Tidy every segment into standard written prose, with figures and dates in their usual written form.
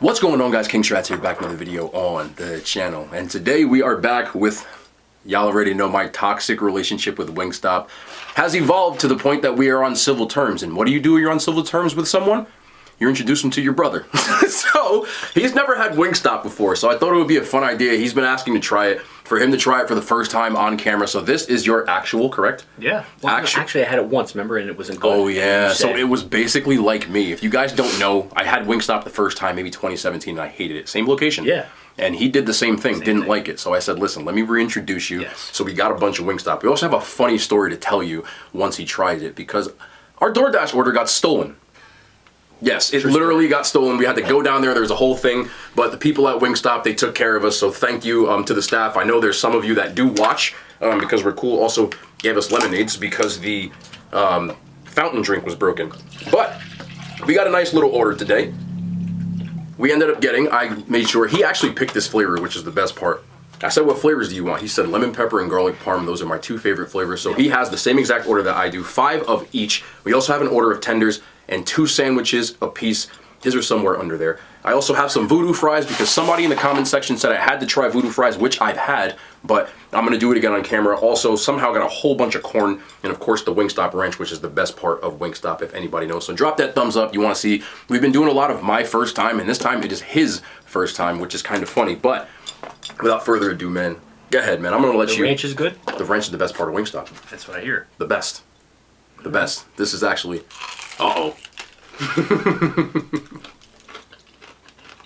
What's going on, guys? King Strats here, back with another video on the channel. And today we are back with, y'all already know, my toxic relationship with Wingstop has evolved to the point that we are on civil terms. And what do you do when you're on civil terms with someone? You introduce him to your brother. So he's never had Wingstop before, so I thought it would be a fun idea. He's been asking to try it, for him to try it for the first time on camera. So this is your actual, correct? Yeah. Well, actually, I had it once, remember, and it wasn't good. Oh yeah, so it was basically like me. If you guys don't know, I had Wingstop the first time, maybe 2017, and I hated it. Same location. Yeah. And he did the same thing, didn't like it. So I said, listen, let me reintroduce you. Yes. So we got a bunch of Wingstop. We also have a funny story to tell you once he tried it, because our Doordash order got stolen. Yes, it literally got stolen. We had to go down there. There's a whole thing. But the people at Wingstop, they took care of us. So thank you to the staff. I know there's some of you that do watch because we're cool. Also gave us lemonades because the fountain drink was broken. But we got a nice little order today. We ended up getting, I made sure, he actually picked this flavor, which is the best part. I said, what flavors do you want? He said lemon pepper and garlic parm. Those are my two favorite flavors. So he has the same exact order that I do, 5 of each. We also have an order of tenders and 2 sandwiches a piece. His are somewhere under there. I also have some voodoo fries because somebody in the comment section said I had to try voodoo fries, which I've had, but I'm gonna do it again on camera. Also, somehow got a whole bunch of corn, and of course the Wingstop ranch, which is the best part of Wingstop, if anybody knows. So drop that thumbs up. You wanna see, we've been doing a lot of my first time, and this time it is his first time, which is kind of funny. But without further ado, man, go ahead, man. I'm gonna let you. The ranch is good? The ranch is the best part of Wingstop. That's what I hear. The best. The best. This is actually, uh-oh.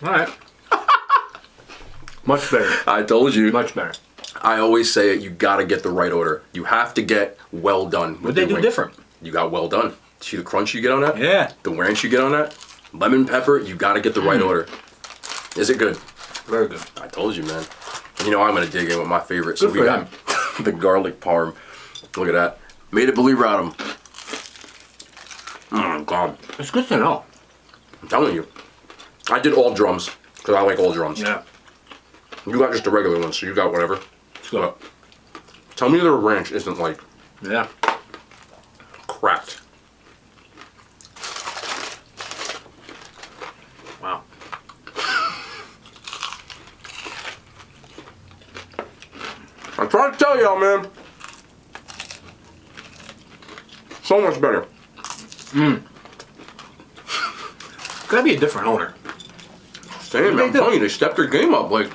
All right. Much better. I told you. Much better. I always say it, you gotta get the right order. You have to get well done. What they do different? You got well done. See the crunch you get on that? Yeah. The ranch you get on that? Lemon pepper, you gotta get the right order. Is it good? Very good. I told you, man. And you know I'm gonna dig in with my favorite. Good So we got the garlic parm. Look at that. Made it believer out of them. Oh, God. It's good to know. I'm telling you. I did all drums, because I like all drums. Yeah. You got just the regular ones, so you got whatever. So, tell me the ranch isn't like yeah. cracked. Wow. I'm trying to tell y'all, man. So much better. Gotta be a different owner. Same, I'm telling you, they stepped their game up. Like,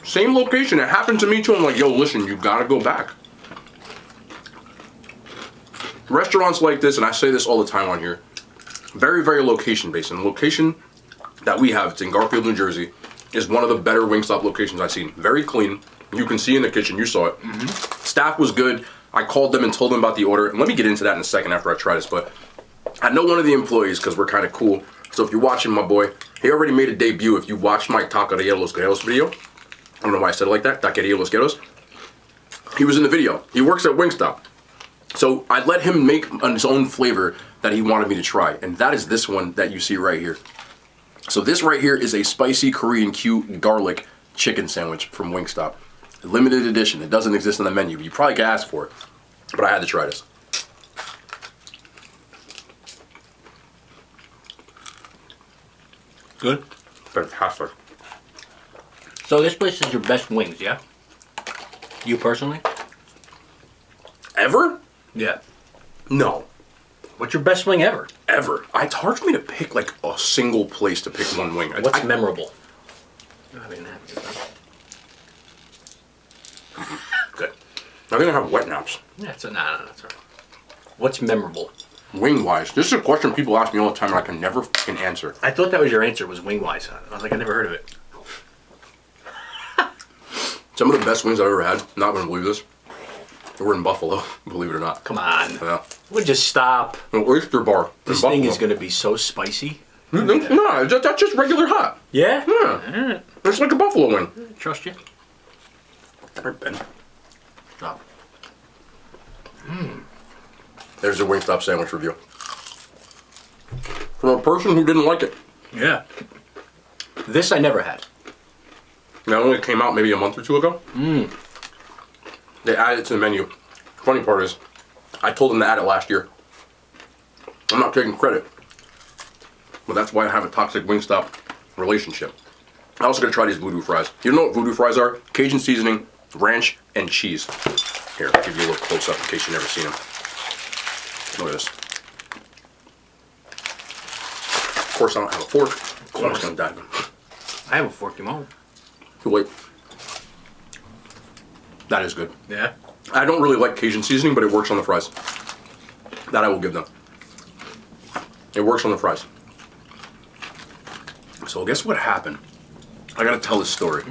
same location. It happened to me too. I'm like, yo, listen, you gotta go back. Restaurants like this, and I say this all the time on here, very, very location based. And the location that we have, it's in Garfield, New Jersey, is one of the better Wingstop locations I've seen. Very clean. You can see in the kitchen, you saw it. Staff was good. I called them and told them about the order. And let me get into that in a second after I try this, but I know one of the employees because we're kind of cool. So if you're watching, my boy, he already made a debut. If you watched my Taqueria Los Guerreros video, I don't know why I said it like that, Taqueria Los Guerreros, he was in the video. He works at Wingstop. So I let him make his own flavor that he wanted me to try. And that is this one that you see right here. So this right here is a spicy Korean Q garlic chicken sandwich from Wingstop. Limited edition. It doesn't exist on the menu. You probably could ask for it. But I had to try this. Good. Fantastic. So this place is your best wings, yeah? You personally? Ever? Yeah. No. What's your best wing ever? Ever. It's hard for me to pick like a single place to pick one wing. What's memorable? I mean, Good. I'm gonna have wet naps. yeah, it's a nah, that's all right. What's memorable? Wing wise, this is a question people ask me all the time and I can never fucking answer. I thought that was your answer, was wing wise. I was like, I never heard of it. Some of the best wings I've ever had, not gonna believe this, we're in Buffalo, believe it or not. Come on. Yeah. We'll just stop. An oyster bar. This thing is gonna be so spicy. No, that's just regular hot. Yeah? Yeah. It's like a buffalo wing. Trust you. Alright, Ben. No. There's a Wingstop sandwich review. From a person who didn't like it. Yeah. This I never had. That only came out maybe a month or 2 ago. They added it to the menu. Funny part is, I told them to add it last year. I'm not taking credit. But that's why I have a toxic Wingstop relationship. I'm also gonna try these voodoo fries. You know what voodoo fries are? Cajun seasoning, ranch, and cheese. Here, I'll give you a little close up in case you've never seen them. Look at this. Of course, I don't have a fork. So I'm just gonna dive in. I have a fork, you won't. Wait. That is good. Yeah. I don't really like Cajun seasoning, but it works on the fries. That I will give them. It works on the fries. So guess what happened? I gotta tell this story.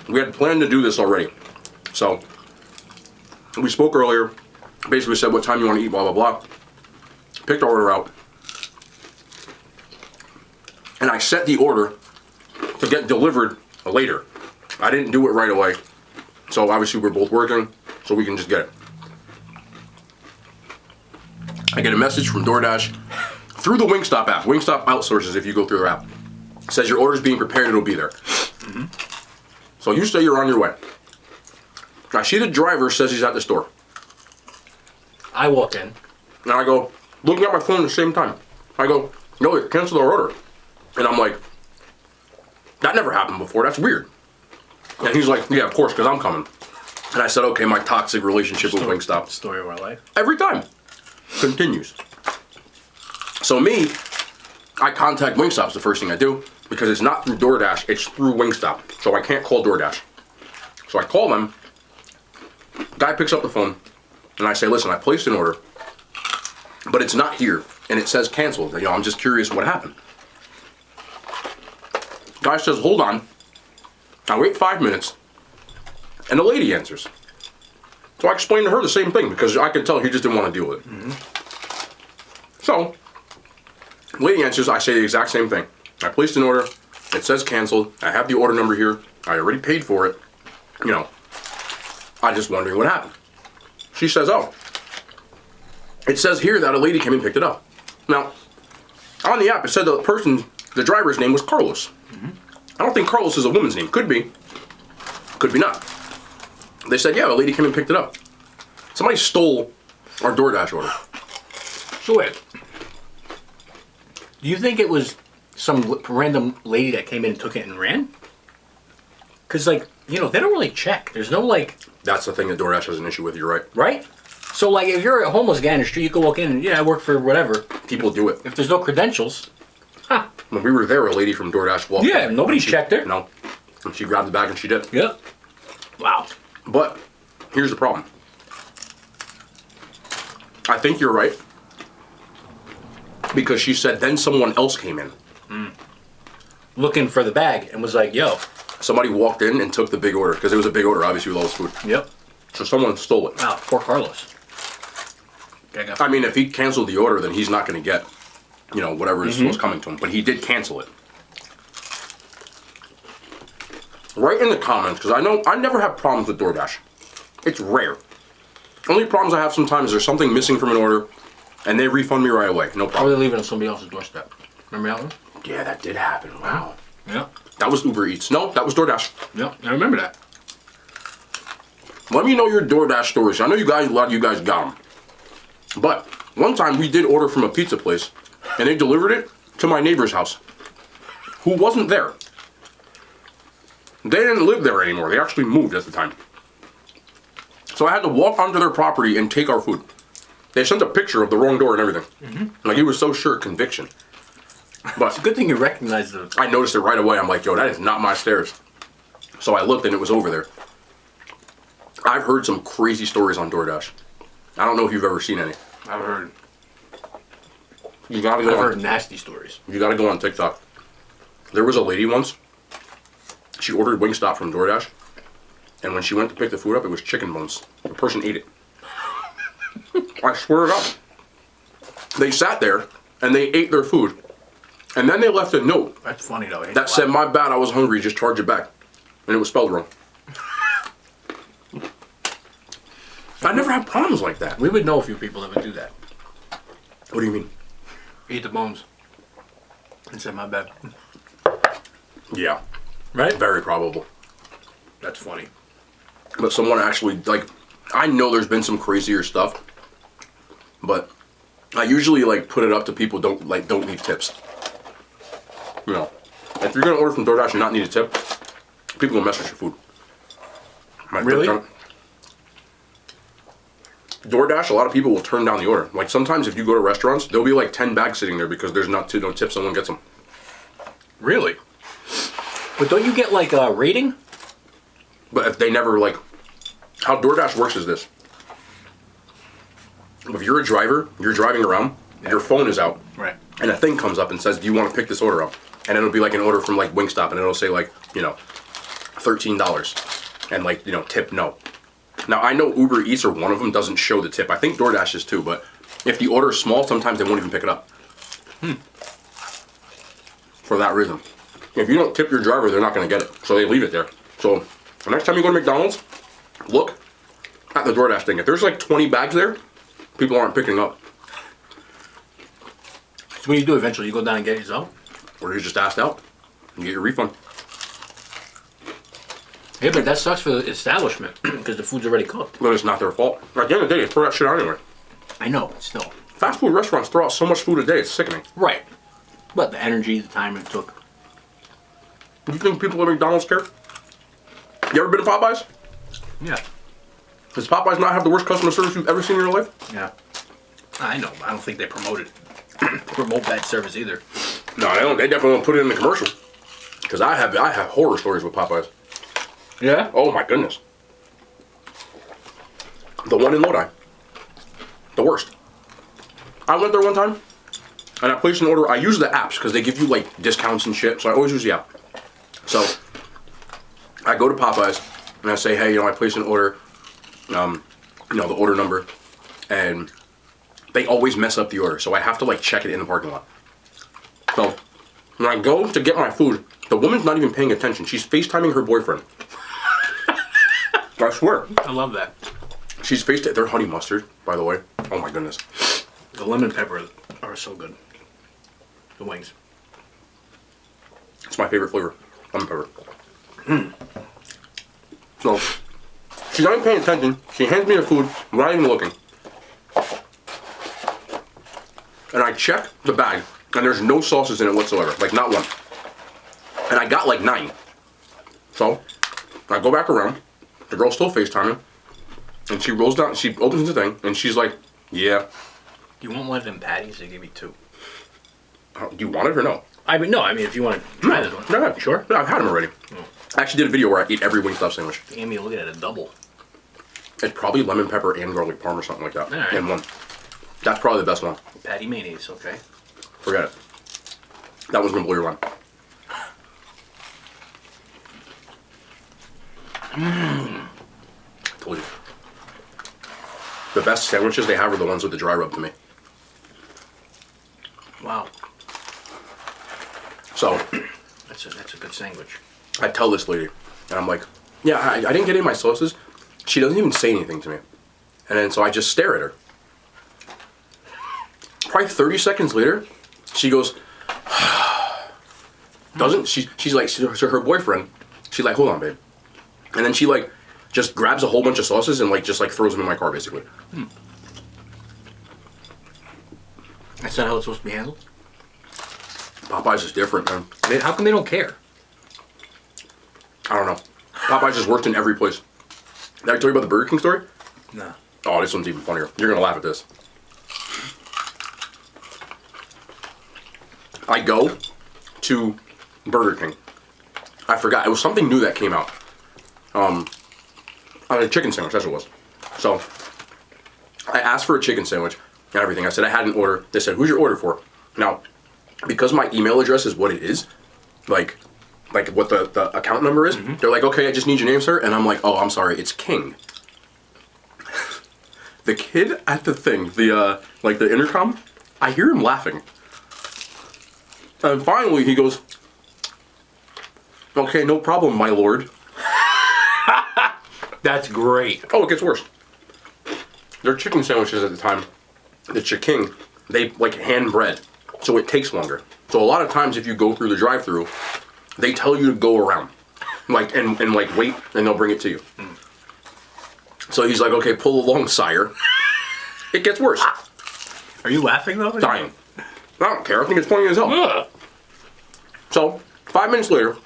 We had planned to do this already. So we spoke earlier, basically said what time you want to eat, blah, blah, blah. Picked our order out. And I set the order to get delivered later. I didn't do it right away. So obviously we're both working, so we can just get it. I get a message from DoorDash through the WIngstop app. WIngstop outsources if you go through their app. It says your order's being prepared, it'll be there. So you say you're on your way. I see the driver says he's at the store. I walk in. And I go, looking at my phone at the same time. I go, no, they canceled our order. And I'm like, that never happened before, that's weird. And he's like, yeah, of course, because I'm coming. And I said, okay, my toxic relationship with WIngstop. Story of our life. Every time. Continues. So me, I contact WIngstop is the first thing I do, because it's not through DoorDash, it's through WIngstop. So I can't call DoorDash. So I call them, guy picks up the phone, and I say, listen, I placed an order, but it's not here, and it says canceled. You know, I'm just curious what happened. Guy says, hold on. I wait 5 minutes, and the lady answers. So I explained to her the same thing, because I could tell he just didn't want to deal with it. So, the lady answers, I say the exact same thing. I placed an order, it says canceled, I have the order number here, I already paid for it, you know, I'm just wondering what happened. She says, oh, it says here that a lady came and picked it up. Now, on the app it said the driver's name was Carlos. I don't think Carlos is a woman's name, could be not. They said, yeah, a lady came and picked it up. Somebody stole our DoorDash order. So wait. Do you think it was some random lady that came in and took it and ran? Because, like, you know, they don't really check. There's no, like... That's the thing that DoorDash has an issue with, you're right. Right? So, like, if you're a homeless guy in the street, you can walk in and, yeah, I work for whatever. People do it. If there's no credentials, When we were there, a lady from DoorDash walked in. Yeah, nobody checked her. No. And she grabbed the bag and she did. Yeah. Wow. But here's the problem. I think you're right. Because she said then someone else came in. Looking for the bag and was like, yo. Somebody walked in and took the big order. Because it was a big order, obviously, with all this food. Yep. So someone stole it. Wow, poor Carlos. I mean, if he canceled the order, then he's not going to get, you know, whatever was coming to him. But he did cancel it. Write in the comments, because I never have problems with DoorDash. It's rare. Only problems I have sometimes is there's something missing from an order, and they refund me right away. No Or problem. they leave it on somebody else's doorstep. Remember that one? Yeah, that did happen. Wow. Yeah. That was Uber Eats. No, that was DoorDash. Yeah, I remember that. Let me know your DoorDash stories. I know a lot of you guys got them. But one time we did order from a pizza place, and they delivered it to my neighbor's house, who wasn't there. They didn't live there anymore. They actually moved at the time. So I had to walk onto their property and take our food. They sent a picture of the wrong door and everything. Like, he was so sure, conviction. But It's a good thing you recognize the... I noticed it right away. I'm like, yo, that is not my stairs. So I looked and it was over there. I've heard some crazy stories on DoorDash. I don't know if you've ever seen any. I've heard. You gotta I've go heard on, nasty stories. you gotta go on TikTok. There was a lady once. She ordered WingStop from DoorDash, and when she went to pick the food up, it was chicken bones. The person ate it. I swear to God. They sat there and they ate their food, and then they left a note That's funny though. that said, "My bad, I was hungry. Just charge it back," and it was spelled wrong. I never had problems like that. We would know a few people that would do that. What do you mean? Eat the bones. And say my bad. Yeah, Right? very probable. That's funny. But someone actually, like, I know there's been some crazier stuff, but I usually like put it up to people don't leave tips. You know, if you're gonna order from DoorDash and not need a tip, people will mess with your food. Really? DoorDash, a lot of people will turn down the order. Like sometimes if you go to restaurants, there'll be like 10 bags sitting there because there's no tips, someone gets them. Really? But don't you get like a rating? But if they never like, how DoorDash works is this. If you're a driver, you're driving around, your phone is out. Right. And a thing comes up and says, do you want to pick this order up? And it'll be like an order from like WIngstop and it'll say like, you know, $13 and like, you know, tip no. Now I know Uber Eats or one of them doesn't show the tip. I think DoorDash is too, but if the order is small, sometimes they won't even pick it up. For that reason. If you don't tip your driver, they're not going to get it. So they leave it there. So the next time you go to McDonald's, look at the DoorDash thing. If there's like 20 bags there, people aren't picking up. So what do you do eventually? You go down and get it yourself? Or you just asked out and get your refund. Yeah, but that sucks for the establishment because the food's already cooked. But it's not their fault. At the end of the day, they throw that shit out anyway. I know, but still. Fast food restaurants throw out so much food a day, it's sickening. Right. But the energy, the time it took. Do you think people at McDonald's care? You ever been to Popeyes? Yeah. Does Popeyes not have the worst customer service you've ever seen in your life? Yeah. I know. I don't think they promote bad service either. No, they don't. They definitely don't put it in the commercial. Because I have horror stories with Popeyes. Yeah? Oh my goodness. The one in Lodi. The worst. I went there one time and I placed an order. I use the apps because they give you like discounts and shit. So I always use the app. So I go to Popeyes and I say, hey, you know, I placed an order. You know, the order number. And they always mess up the order. So I have to like check it in the parking lot. So when I go to get my food, the woman's not even paying attention. She's FaceTiming her boyfriend. I swear. I love that. She's FaceTiming. They're honey mustard, by the way. Oh my goodness. The lemon pepper are so good. The wings. It's my favorite flavor. Lemon pepper. So she's not even paying attention. She hands me the food, not even looking. And I check the bag, and there's no sauces in it whatsoever. Like, not one. And I got like 9. So I go back around. The girl's still FaceTiming. And she rolls down, she opens the thing, and she's like, yeah. You want one of them patties? They give you 2. Do you want it or no? I mean, no. I mean, if you want to try this one. No, Sure? No, I've had them already. I actually did a video where I eat every Wingstop sandwich. You gave me a look at it, a double. It's probably lemon pepper and garlic parm or something like that. All right. In one. That's probably the best one. Patty mayonnaise, okay. Forget it. That one's gonna blow your mind. Told you. The best sandwiches they have are the ones with the dry rub to me. Wow. So That's a good sandwich. I tell this lady, and I'm like, yeah, I didn't get any of my sauces. She doesn't even say anything to me. And then so I just stare at her. Probably 30 seconds later, she goes, doesn't, she's like, so her boyfriend, she's like, hold on, babe. And then she like, just grabs a whole bunch of sauces and like, just like throws them in my car, basically. That's not how it's supposed to be handled? Popeyes is different, man. How come they don't care? I don't know. Popeyes just worked in every place. Did I tell you about the Burger King story? No. Oh, this one's even funnier. You're gonna laugh at this. I go to Burger King. I forgot. It was something new that came out. A chicken sandwich, that's what it was. So, I asked for a chicken sandwich and everything. I said I had an order. They said, who's your order for? Now, because my email address is what it is, like what the account number is, they're like, okay, I just need your name, sir. And I'm like, oh, I'm sorry, it's King. The kid at the thing, the intercom, I hear him laughing. And finally he goes, okay, no problem, my lord. That's great. Oh, it gets worse. Their chicken sandwiches at the time, the King, they like hand bread, so it takes longer. So a lot of times if you go through the drive-thru, they tell you to go around, like and like wait, and they'll bring it to you. So he's like, okay, pull along, sire. It gets worse. Are you laughing though? Dying. I don't care. I think it's funny as hell. Ugh. So, 5 minutes later,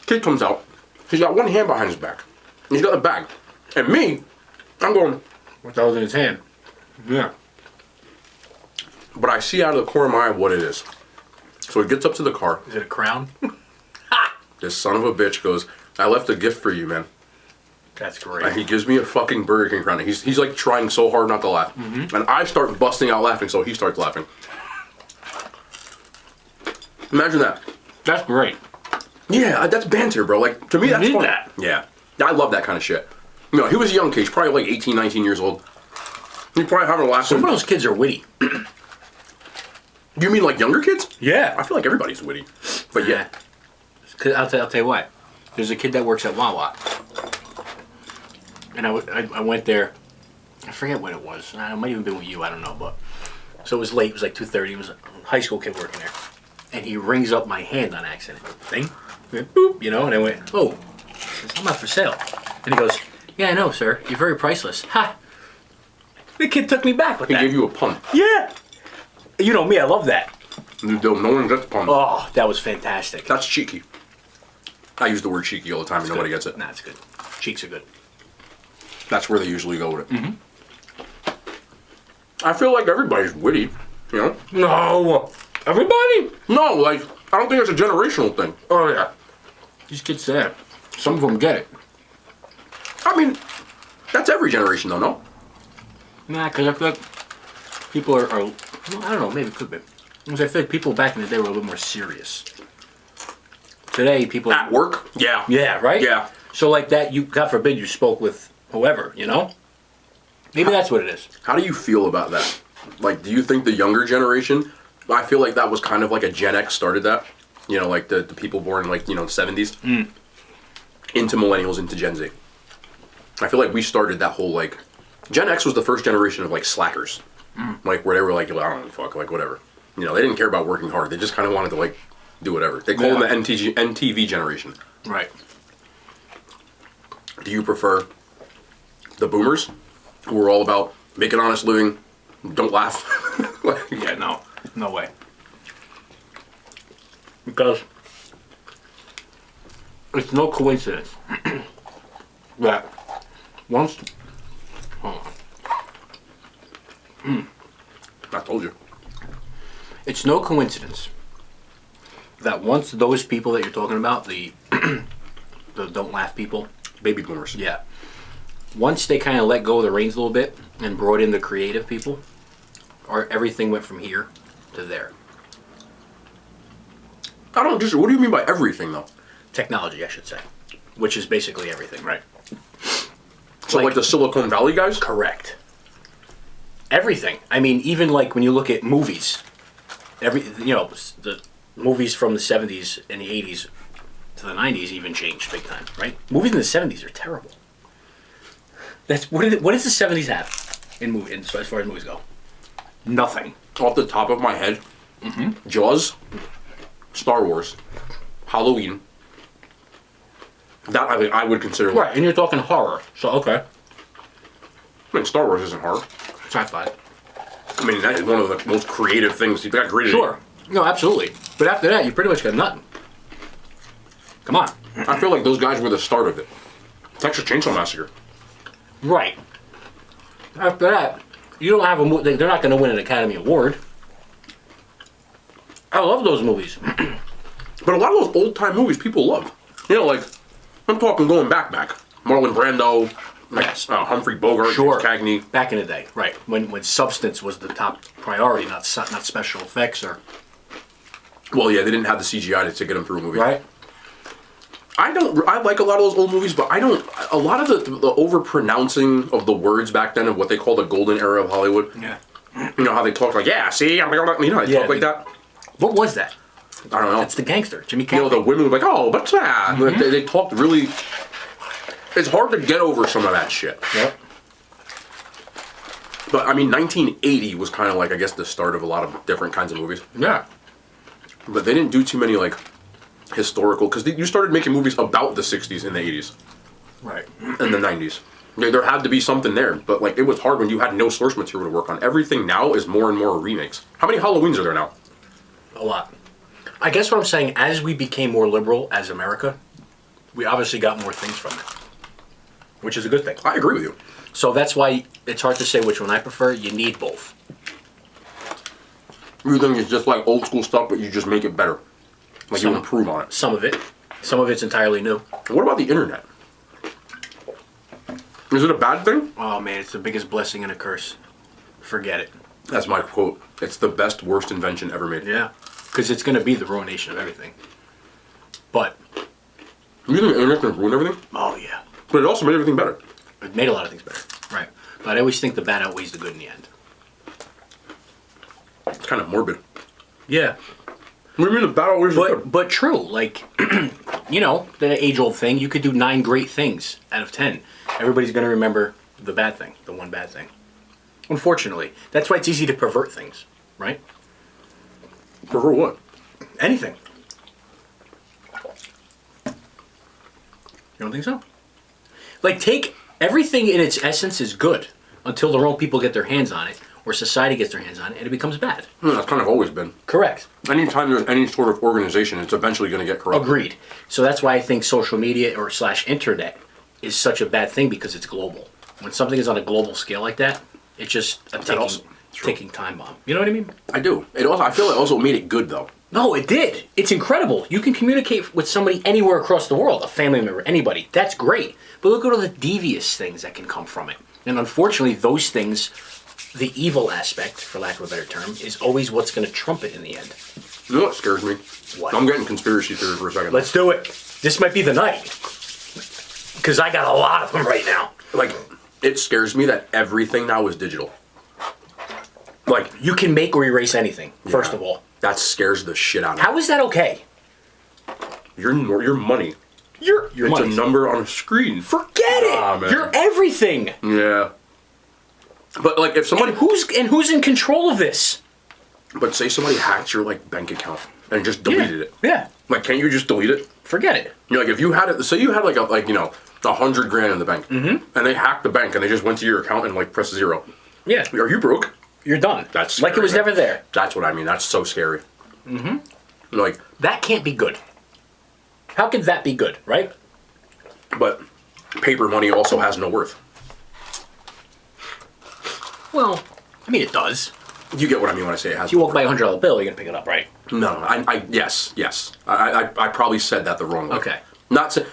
kid comes out. He's got one hand behind his back. And he's got a bag. And me, I'm going, What the hell's in his hand? Yeah. but I see out of the corner of my eye what it is. So he gets up to the car. Is it a crown? This son of a bitch goes, I left a gift for you, man. That's great. And he gives me a fucking Burger King crown. He's like trying so hard not to laugh. And I start busting out laughing, so he starts laughing. Imagine that. That's great. Yeah, that's banter, bro. Like, to me, that's need fun. that. Yeah. I love that kind of shit. You know, he was a young kid. He's probably like 18, 19 years old. He's probably having a laugh. Some of those kids are witty. You mean like younger kids? Yeah. I feel like everybody's witty. But yeah. Cause I'll tell you what. There's a kid that works at Wawa. And I went there. I forget when it was. It might even been with you. I don't know. But so it was late. It was like 2:30. It was a high school kid working there. And he rings up my hand on accident. Thing. Went, boop, you know, and I went, oh. I says, I'm not for sale. And he goes, yeah, I know, sir. You're very priceless. Ha! The kid took me back with He that. gave you a pun. Yeah. You know me, I love that. No one gets puns. Oh, that was fantastic. That's cheeky. I use the word cheeky all the time and nobody gets it. Nah, it's good. Cheeks are good. That's where they usually go with it. I feel like everybody's witty, you know? No. Everybody? No, like, I don't think it's a generational thing. Oh, yeah. These kids say that. Some of them get it. I mean, that's every generation though, no? Nah, because I feel like people are well, I don't know, maybe it could be. Because I feel like people back in the day were a little more serious. Today, people... At work? Yeah. Yeah, right? Yeah. So like that, you, God forbid you spoke with whoever, you know? Maybe that's what it is. How do you feel about that? Like, do you think the younger generation, I feel like that was kind of like a Gen X started that. You know, like the people born like, 70s. Into millennials, into Gen Z. I feel like we started that whole like, Gen X was the first generation of like slackers. Like where they were like, I don't know, fuck, like whatever. You know, they didn't care about working hard. They just kind of wanted to like do whatever. They call them the NTV generation. Right. Do you prefer the boomers, who are all about make an honest living, don't laugh? Yeah, no. No way. Because it's no coincidence that once... Hold on. I told you. It's no coincidence that once those people that you're talking about, the don't laugh people, Baby boomers. yeah, once they kind of let go of the reins a little bit and brought in the creative people, or everything went from here to there. I don't just. What do you mean by everything though? Technology, I should say, which is basically everything, right? So like the Silicon Valley guys? Correct. Everything. I mean, even like when you look at movies, the movies from the 70s and the 80s to the 90s even changed big time, right? Movies in the 70s are terrible. That's what does the 70s have as far as movies go? Nothing. Off the top of my head, Jaws, Star Wars, Halloween. That I would consider. Right, and you're talking horror, so okay. I mean, Star Wars isn't horror. Sci-fi. I mean, that is one of the most creative things you got created. Sure. No, absolutely. But after that, you pretty much got nothing. Come on. I feel like those guys were the start of it. Texas Chainsaw Massacre. Right. After that, you don't have a movie. They're not going to win an Academy Award. I love those movies. But a lot of those old time movies people love. You know, like I'm talking going back. Marlon Brando, like Humphrey Bogart, Sure. James Cagney. Back in the day, right? When substance was the top priority, not special effects or Well, yeah, they didn't have the CGI to get them through a movie. right. I like a lot of those old movies, but a lot of the over-pronouncing of the words back then of what they call the golden era of Hollywood. Yeah. You know how they talk like, yeah, see, I'm gonna, they talk like that. What was that? I don't know. It's the gangster, Jimmy You Cagney. know, the women were like, oh, but that. They talked really. It's hard to get over some of that shit. Yep. But I mean, 1980 was kind of like, I guess, the start of a lot of different kinds of movies. Yeah. But they didn't do too many like historical, because you started making movies about the 60s and the 80s Right. and the 90s. There had to be something there, but like it was hard when you had no source material to work on. Everything now is more and more remakes. How many Halloweens are there now? A lot. I guess what I'm saying, as we became more liberal as America, we obviously got more things from it, which is a good thing. I agree with you. So that's why it's hard to say which one I prefer. You need both. You think it's just like old school stuff, but you just make it better. Like you improve on it. Some of it. Some of it's entirely new. What about the internet? Is it a bad thing? Oh man, it's the biggest blessing and a curse. Forget it. That's my quote. It's the best, worst invention ever made. Yeah. Because it's going to be the ruination of everything. But. You think the internet can ruin everything? Oh yeah. But it also made everything better. It made a lot of things better. Right. But I always think the bad outweighs the good in the end. It's kind of morbid. Yeah. What do you mean the bad outweighs the good? But true. Like, you know, the age-old thing. You could do 9 great things out of 10. Everybody's going to remember the bad thing. The one bad thing. Unfortunately. That's why it's easy to pervert things. Right? Pervert what? Anything. You don't think so? Like, take everything in its essence is good until the wrong people get their hands on it, or society gets their hands on it, and it becomes bad. That's kind of always been. Correct. Anytime there's any sort of organization, it's eventually going to get corrupt. Agreed. So that's why I think social media or / internet is such a bad thing, because it's global. When something is on a global scale like that, it's just a ticking time bomb. You know what I mean? I do. I feel it also made it good, though. No, it did. It's incredible. You can communicate with somebody anywhere across the world, a family member, anybody. That's great. But look at all the devious things that can come from it. And unfortunately, those things, the evil aspect, for lack of a better term, is always what's going to trump it in the end. You know what scares me? What? I'm getting conspiracy theory for a second. Let's do it. This might be the night. Because I got a lot of them right now. Like, it scares me that everything now is digital. Like, You can make or erase anything, first of all. that scares the shit out of me. How is that okay? Your money. Your It's money. a number on a screen. Forget it. Man. You're everything. Yeah. But like if somebody And who's in control of this? but say somebody hacked your like bank account and just deleted it. Yeah. Like can't you just delete it? Forget it. You know, like if you had it say you had like $100,000 in the bank and they hacked the bank and they just went to your account and like pressed 0. Yeah. Are you broke? You're done. That's like it scary, was man. never there. That's what I mean. That's so scary. Mm-hmm. Like That can't be good. How could that be good, right? but paper money also has no worth. Well, I mean, it does. You get what I mean when I say it has If you no walk by a $100 bill, you're going to pick it up, right? No, yes. I probably said that the wrong way. Okay. Not to,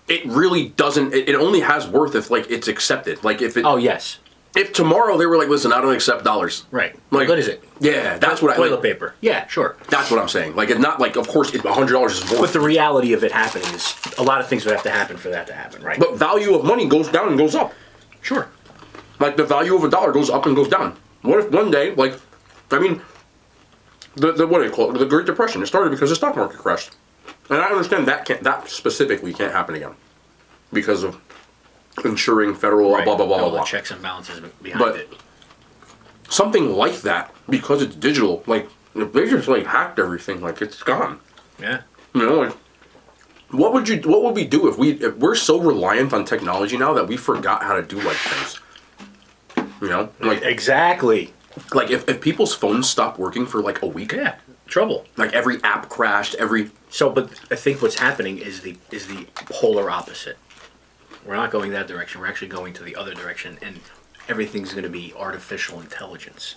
it really doesn't. It only has worth if like it's accepted. Like if it. Oh, yes. If tomorrow they were like, listen, I don't accept dollars. Right. Like, How good is it? Yeah, that's what I. Toilet Like, paper. Yeah, sure. that's what I'm saying. Like it's not like, of course, $100 is worth. But the reality of it happening is a lot of things would have to happen for that to happen, right? But value of money goes down and goes up. Sure. Like the value of a dollar goes up and goes down. What if one day, like, I mean, the what do you call it? The Great Depression. It started because the stock market crashed, and I understand that specifically can't happen again because of ensuring federal Right. blah blah blah All blah. the checks and balances behind But it. something like that, because it's digital, like if they just like hacked everything, like it's gone. Yeah. You know, like what would we do if we're so reliant on technology now that we forgot how to do like things? You know, like Exactly. like if people's phones stopped working for like a week, Yeah. Trouble. like every app crashed, So, but I think what's happening is the polar opposite. We're not going that direction. We're actually going to the other direction, and everything's going to be artificial intelligence.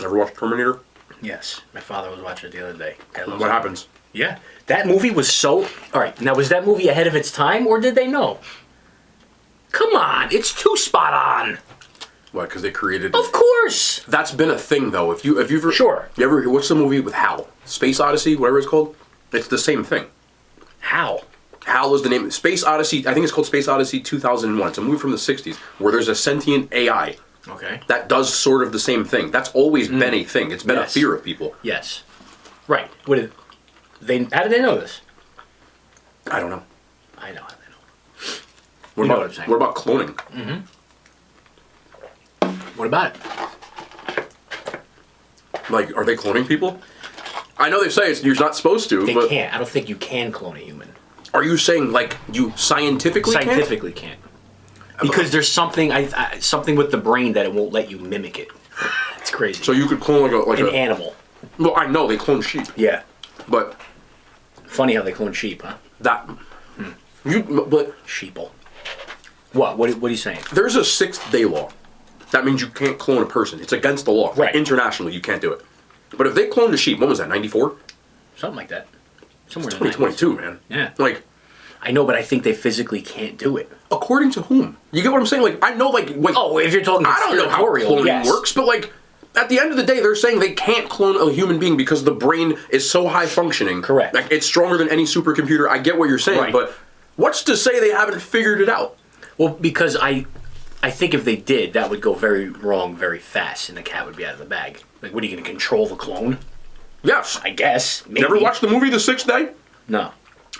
Ever watched Terminator? Yes, my father was watching it the other day. Guy loves What it. happens? Yeah, that movie was so. All right, now was that movie ahead of its time, or did they know? Come on, it's too spot on. What? Because they created. Of course. That's been a thing though. If you've ever, Sure. You ever what's the movie with Hal? Space Odyssey, whatever it's called. It's the same thing. How? Hal is the name. Space Odyssey. I think it's called Space Odyssey 2001. It's a movie from the 60s where there's a sentient AI Okay. that does sort of the same thing. That's always been a thing. It's been a Yes. fear of people. Yes. Right. What did they? How did they know this? I don't know. I know how they know. What You know about what I'm saying. what about cloning? What about it? Like, are they cloning people? I know they say you're not supposed to, They but can't. I don't think you can clone a human. are you saying like you scientifically can't? Scientifically can't. Because there's something something with the brain that it won't let you mimic it. It's crazy. So you could clone like an animal. Well, I know they clone sheep. Yeah. But funny how they clone sheep, huh? But sheeple. What are you saying? There's a 6th day law. That means you can't clone a person. It's against the law. Right. Internationally, you can't do it. But if they cloned a sheep, when was that? 94? Something like that. Somewhere It's in the 2022, man. Yeah. Like, I know, but I think they physically can't do it. according to whom? You get what I'm saying? Like, I know, like Oh, if you're talking I don't know how cloning works, but like, at the end of the day, they're saying they can't clone a human being because the brain is so high functioning. Correct. Like, it's stronger than any supercomputer. I get what you're saying, Right. but what's to say they haven't figured it out? Well, because I think if they did, that would go very wrong very fast, and the cat would be out of the bag. Like, what are you going to control the clone? Yes. I guess. Maybe. Never watched the movie The 6th Day? No.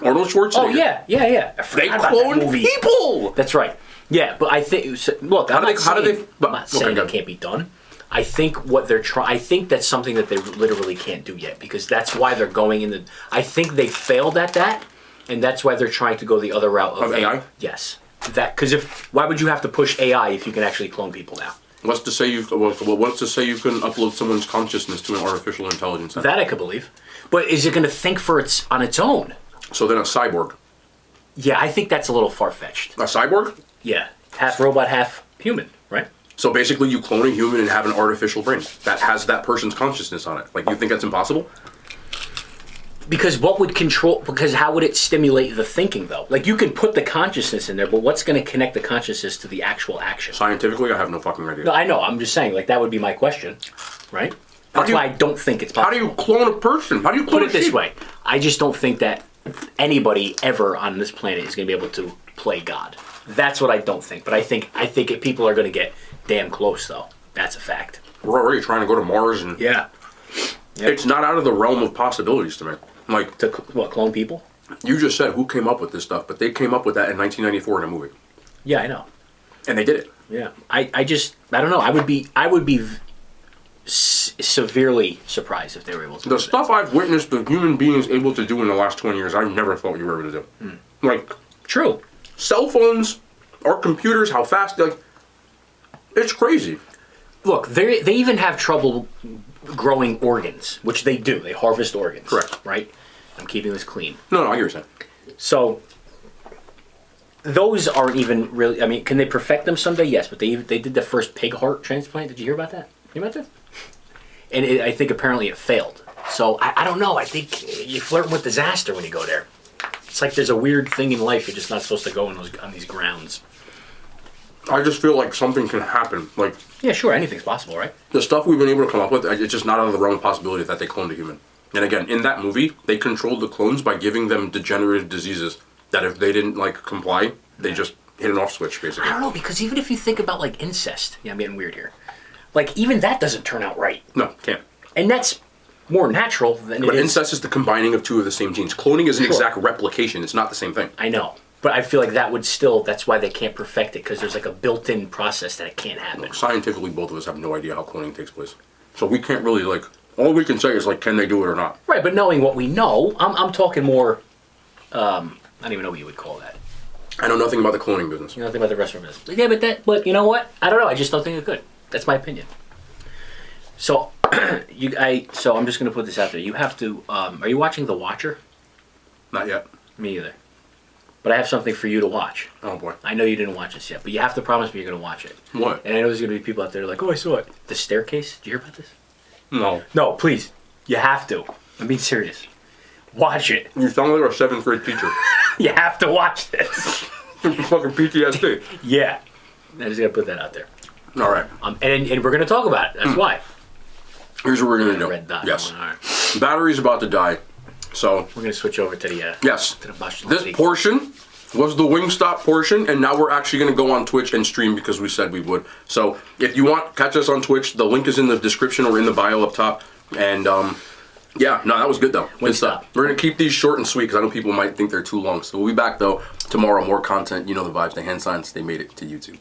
Arnold Schwarzenegger. Oh yeah. I They forgot about that clone movie. people. That's right. Yeah, but I think look, I'm not saying it can't be done. I think what they're trying. I think that's something that they literally can't do yet because that's why they're going in the. I think they failed at that, and that's why they're trying to go the other route Of AI. Yes, that because why would you have to push AI if you can actually clone people now? What's to say you can upload someone's consciousness to an artificial intelligence? That I could believe, but is it going to think on its own? So then a cyborg. Yeah, I think that's a little far fetched. A cyborg? Yeah, half robot, half human, right? So basically, you clone a human and have an artificial brain that has that person's consciousness on it. Like, you think that's impossible? Because how would it stimulate the thinking, though? Like, you can put the consciousness in there, but what's going to connect the consciousness to the actual action? Scientifically, I have no fucking idea. No, I know. I'm just saying, like, that would be my question, right? That's why I don't think it's possible. How do you clone a person? How do you clone Put it this sheep? way. I just don't think that anybody ever on this planet is going to be able to play God. That's what I don't think. But I think people are going to get damn close, though. That's a fact. We're already trying to go to Mars, and Yeah. Yep. it's not out of the realm of possibilities to me. Like, To clone people? you just said who came up with this stuff, but they came up with that in 1994 in a movie, Yeah, I know. and they did it. Yeah. I don't know. I would be severely surprised if they were able to The do stuff I've witnessed the human beings able to do in the last 20 years, I never thought you were able to do. Like, that. True. cell phones, our computers, how fast, like, it's crazy. Look, they even have trouble growing organs, which they do. They harvest organs. Correct. Right? I'm keeping this clean. No, I get what you're saying. So, those aren't even really, I mean, can they perfect them someday? Yes, but they did the first pig heart transplant. Did you hear about that? You hear about that? And I think apparently it failed. So, I don't know. I think you flirt with disaster when you go there. It's like there's a weird thing in life you're just not supposed to go on these grounds. I just feel like something can happen. Like, Yeah, sure, anything's possible, right? the stuff we've been able to come up with, it's just not out of the realm of possibility that they cloned a human. And again, in that movie, they controlled the clones by giving them degenerative diseases that if they didn't, like, comply, they just hit an off switch, basically. I don't know, because even if you think about, like, incest, yeah, I'm getting weird here. Like, even that doesn't turn out right. No, can't. And that's more natural than it But is. incest is the combining of two of the same genes. Cloning is an Sure. exact replication. It's not the same thing. I know. But I feel like that would still, that's why they can't perfect it, because there's like a built-in process that it can't happen. Scientifically, both of us have no idea how cloning takes place. So we can't really, like, all we can say is, like, can they do it or not? Right, but knowing what we know, I'm talking more, I don't even know what you would call that. I know nothing about the cloning business. You know, nothing about the restaurant business. Yeah, but you know what? I don't know. I just don't think it could. That's my opinion. So, so I'm just going to put this out there. You have to, are you watching The Watcher? Not yet. Me either. But I have something for you to watch. Oh, boy. I know you didn't watch this yet, but you have to promise me you're going to watch it. What? And I know there's going to be people out there like, oh, I saw it. The Staircase? Did you hear about this? No. No, please. You have to. I'm being serious. Watch it. You sound like a 7th grade teacher. You have to watch this. Fucking PTSD. Yeah. I just got to put that out there. All right. And we're going to talk about it. That's why. Here's what we're going to do. Red dot. Yes. All right. Battery's about to die. So, We're going to switch over to the yes. to the mushroom This steak. portion was the WIngstop portion, and now we're actually going to go on Twitch and stream because we said we would. So, if you want, catch us on Twitch. The link is in the description or in the bio up top. And, yeah, no, that was good, though. Good stuff. We're going to keep these short and sweet because I know people might think they're too long. So, we'll be back, though, tomorrow. More content. You know the vibes, the hand signs. They made it to YouTube.